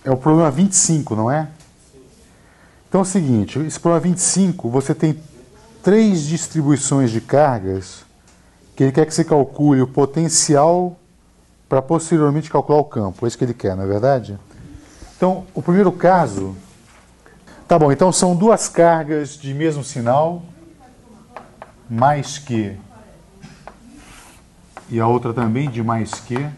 É o problema 25, não é? Então é o seguinte, esse problema 25, você tem 3 distribuições de cargas que ele quer que você calcule o potencial para posteriormente calcular o campo. É isso que ele quer, não é verdade? Então, o primeiro caso... Tá bom, então são 2 cargas de mesmo sinal, mais que, e a outra também de mais que.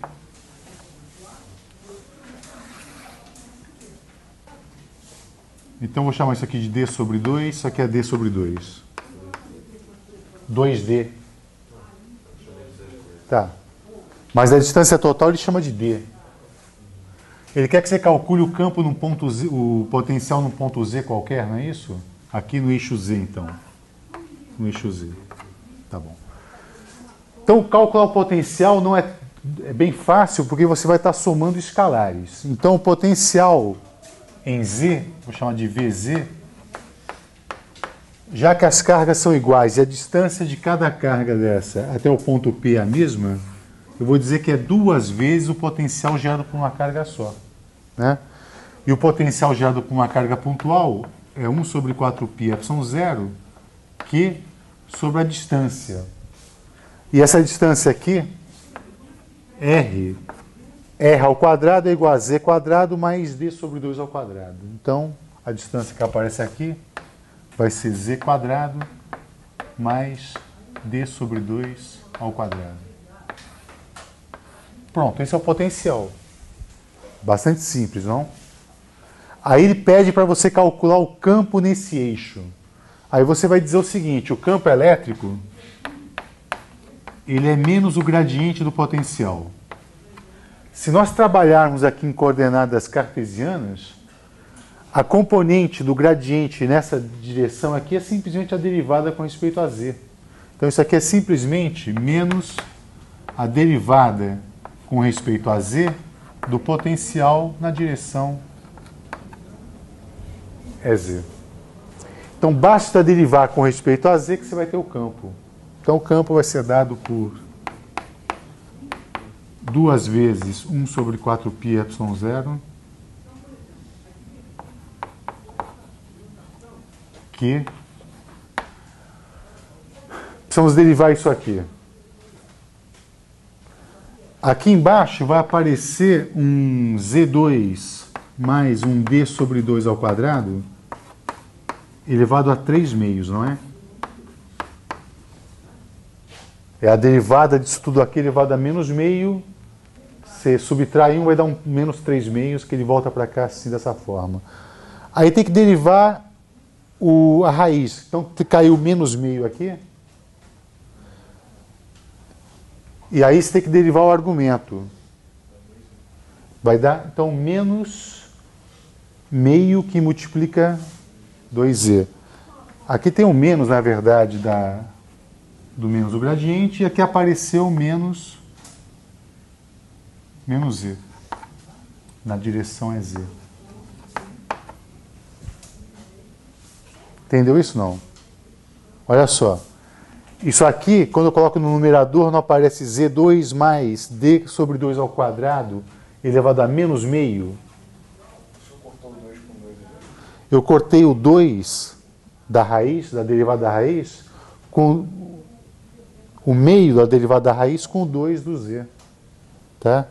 Então vou chamar isso aqui de D sobre 2, isso aqui é D sobre 2. 2D. Tá. Mas a distância total ele chama de D. Ele quer que você calcule o campo num ponto Z, o potencial num ponto Z qualquer, não é isso? Aqui no eixo Z, então. No eixo Z. Tá bom. Então, calcular o potencial não é bem fácil, porque você vai estar somando escalares. Então, o potencial em Z, vou chamar de VZ, já que as cargas são iguais e a distância de cada carga dessa até o ponto P é a mesma, eu vou dizer que é 2 vezes o potencial gerado por uma carga só. Né? E o potencial gerado por uma carga pontual é 1 sobre 4πε0, Q sobre a distância. E essa distância aqui, R ao quadrado é igual a Z quadrado mais D sobre 2 ao quadrado. Então, a distância que aparece aqui vai ser Z quadrado mais D sobre 2 ao quadrado. Pronto, esse é o potencial. Bastante simples, não? Aí ele pede para você calcular o campo nesse eixo. Aí você vai dizer o seguinte, o campo elétrico, ele é menos o gradiente do potencial. Se nós trabalharmos aqui em coordenadas cartesianas, a componente do gradiente nessa direção aqui é simplesmente a derivada com respeito a z. Então isso aqui é simplesmente menos a derivada com respeito a z do potencial na direção z. Então basta derivar com respeito a z que você vai ter o campo. Então o campo vai ser dado por 2 vezes 1 sobre 4πε0 que precisamos derivar isso aqui. Aqui embaixo vai aparecer um Z2 mais um D sobre 2 ao quadrado elevado a 3 meios, não é? É a derivada disso tudo aqui elevado a menos meio. Você subtrai 1, vai dar um menos 3 meios, que ele volta para cá assim, dessa forma. Aí tem que derivar a raiz. Então caiu menos meio aqui. E aí você tem que derivar o argumento. Vai dar, então, menos meio que multiplica 2z. Aqui tem o menos, na verdade, do menos do gradiente, e aqui apareceu menos z. Na direção é z. Entendeu isso? Não. Olha só. Isso aqui, quando eu coloco no numerador, não aparece z2 mais d sobre 2 ao quadrado elevado a menos meio. Eu cortei o 2 da raiz, da derivada da raiz, com o meio da derivada da raiz com o 2 do z. Tá?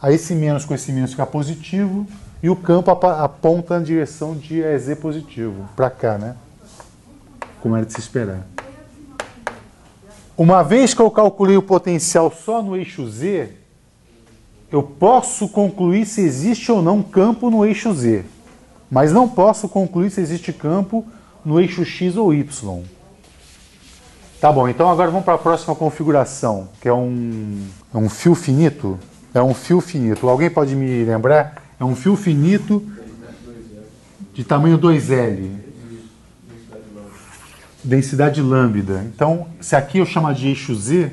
Aí esse menos com esse menos fica positivo e o campo aponta na direção de z positivo, para cá, né? Como era de se esperar. Uma vez que eu calculei o potencial só no eixo z, eu posso concluir se existe ou não campo no eixo z, mas não posso concluir se existe campo no eixo x ou y. Tá bom, então agora vamos para a próxima configuração, que é um fio finito. É um fio finito. Alguém pode me lembrar? É um fio finito de tamanho 2L. Densidade lambda. Então, se aqui eu chamar de eixo Z,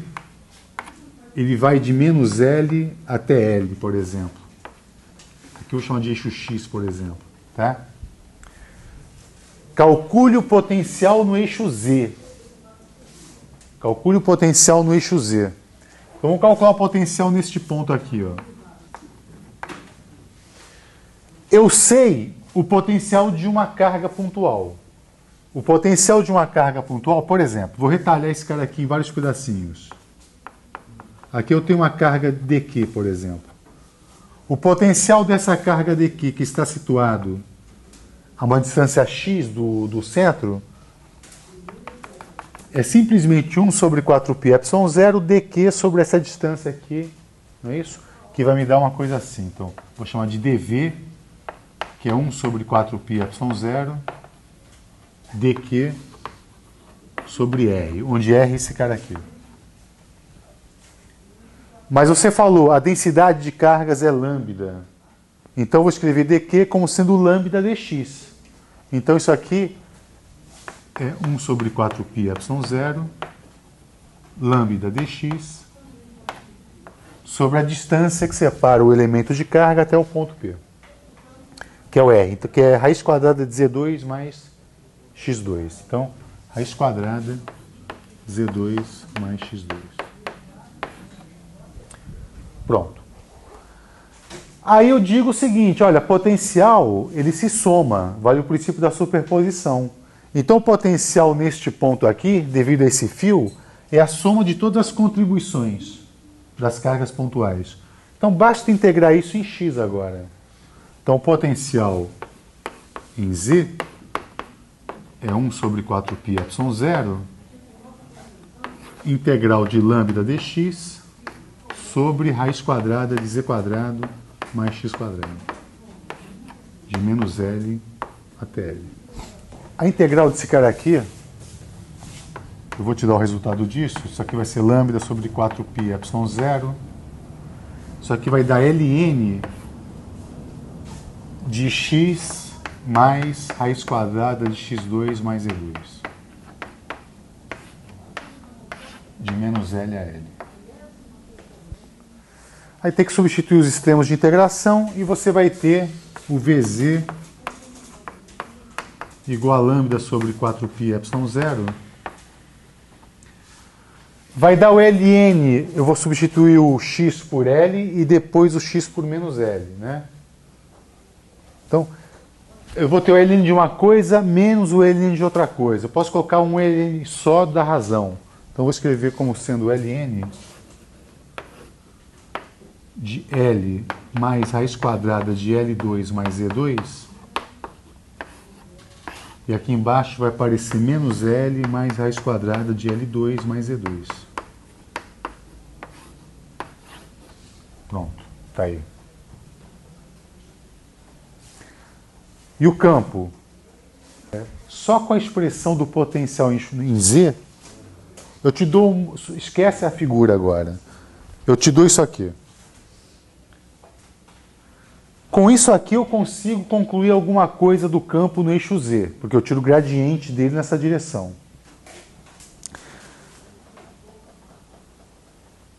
ele vai de menos L até L, por exemplo. Aqui eu chamo de eixo X, por exemplo. Tá? Calcule o potencial no eixo Z. Calcule o potencial no eixo Z. Então, vamos calcular o potencial neste ponto aqui, ó. Eu sei o potencial de uma carga pontual. O potencial de uma carga pontual, por exemplo, vou retalhar esse cara aqui em vários pedacinhos. Aqui eu tenho uma carga dQ, por exemplo. O potencial dessa carga dQ, que está situado a uma distância x do centro, é simplesmente 1 sobre 4π ε0 dq sobre essa distância aqui, não é isso? Que vai me dar uma coisa assim. Então, vou chamar de dv, que é 1 sobre 4π ε0 dq sobre r, onde r é esse cara aqui. Mas você falou, a densidade de cargas é lambda. Então, eu vou escrever dq como sendo lambda dx. Então, isso aqui é 1 sobre 4π ε0 lambda dx sobre a distância que separa o elemento de carga até o ponto P, que é o R, então, que é raiz quadrada de Z2 mais x2. Então, raiz quadrada Z2 mais x2. Pronto. Aí eu digo o seguinte, olha, potencial, ele se soma, vale o princípio da superposição. Então, o potencial neste ponto aqui, devido a esse fio, é a soma de todas as contribuições das cargas pontuais. Então, basta integrar isso em x agora. Então, o potencial em z é 1 sobre 4π ε0 integral de lambda dx sobre raiz quadrada de z quadrado mais x quadrado, de menos L até L. A integral desse cara aqui, eu vou te dar o resultado disso, isso aqui vai ser lambda sobre 4π ε0, isso aqui vai dar ln de x mais raiz quadrada de x2 mais e2, de menos L a L. Aí tem que substituir os extremos de integração e você vai ter o Vz igual a lambda sobre 4π ε0. Vai dar o ln, eu vou substituir o x por L e depois o x por menos L, né? Então, eu vou ter o ln de uma coisa menos o ln de outra coisa. Eu posso colocar um ln só da razão. Então, eu vou escrever como sendo ln de L mais raiz quadrada de L2 mais E2. E aqui embaixo vai aparecer menos L mais raiz quadrada de L2 mais E2. Pronto, tá aí. E o campo? Só com a expressão do potencial em Z, eu te dou... Esquece a figura agora. Eu te dou isso aqui. Com isso aqui eu consigo concluir alguma coisa do campo no eixo Z, porque eu tiro o gradiente dele nessa direção.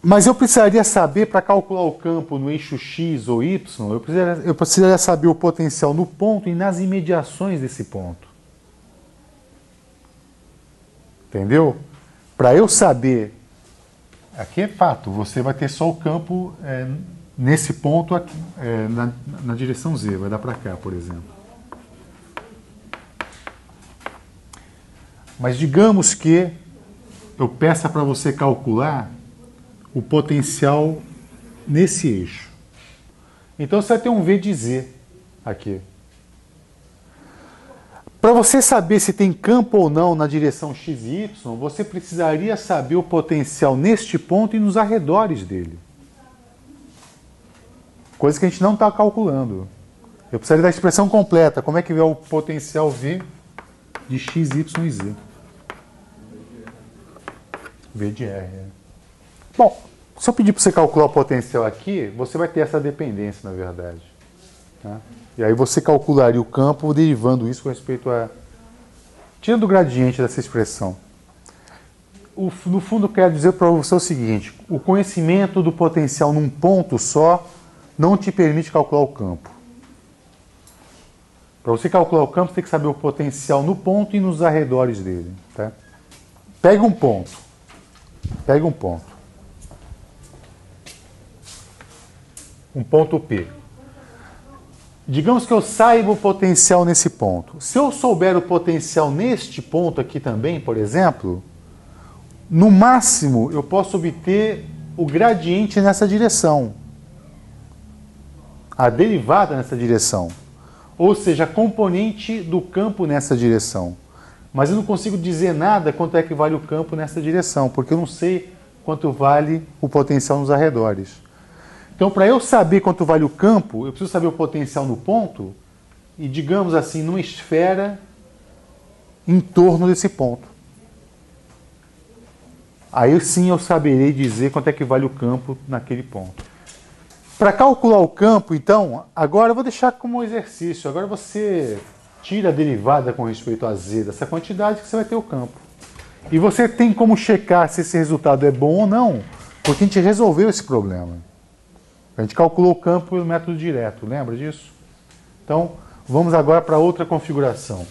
Mas eu precisaria saber, para calcular o campo no eixo X ou Y, eu precisaria saber o potencial no ponto e nas imediações desse ponto. Entendeu? Para eu saber, aqui é fato, você vai ter só o campo... nesse ponto aqui, na direção Z, vai dar para cá, por exemplo. Mas digamos que eu peça para você calcular o potencial nesse eixo. Então você vai ter um V de Z aqui. Para você saber se tem campo ou não na direção x e y, você precisaria saber o potencial neste ponto e nos arredores dele. Coisa que a gente não está calculando. Eu precisaria da expressão completa. Como é que é o potencial V de x, y e z? V de R. Bom, se eu pedir para você calcular o potencial aqui, você vai ter essa dependência, na verdade. Tá? E aí você calcularia o campo derivando isso com respeito a... Tirando o gradiente dessa expressão. No fundo, eu quero dizer para você o seguinte. O conhecimento do potencial num ponto só não te permite calcular o campo. Para você calcular o campo, você tem que saber o potencial no ponto e nos arredores dele. Tá? Pega um ponto. Pega um ponto. Um ponto P. Digamos que eu saiba o potencial nesse ponto. Se eu souber o potencial neste ponto aqui também, por exemplo, no máximo eu posso obter o gradiente nessa direção. A derivada nessa direção. Ou seja, a componente do campo nessa direção. Mas eu não consigo dizer nada quanto é que vale o campo nessa direção, porque eu não sei quanto vale o potencial nos arredores. Então, para eu saber quanto vale o campo, eu preciso saber o potencial no ponto e, digamos assim, numa esfera em torno desse ponto. Aí sim eu saberei dizer quanto é que vale o campo naquele ponto. Para calcular o campo, então, agora eu vou deixar como exercício. Agora você tira a derivada com respeito a z dessa quantidade que você vai ter o campo. E você tem como checar se esse resultado é bom ou não, porque a gente resolveu esse problema. A gente calculou o campo pelo método direto, lembra disso? Então, vamos agora para outra configuração.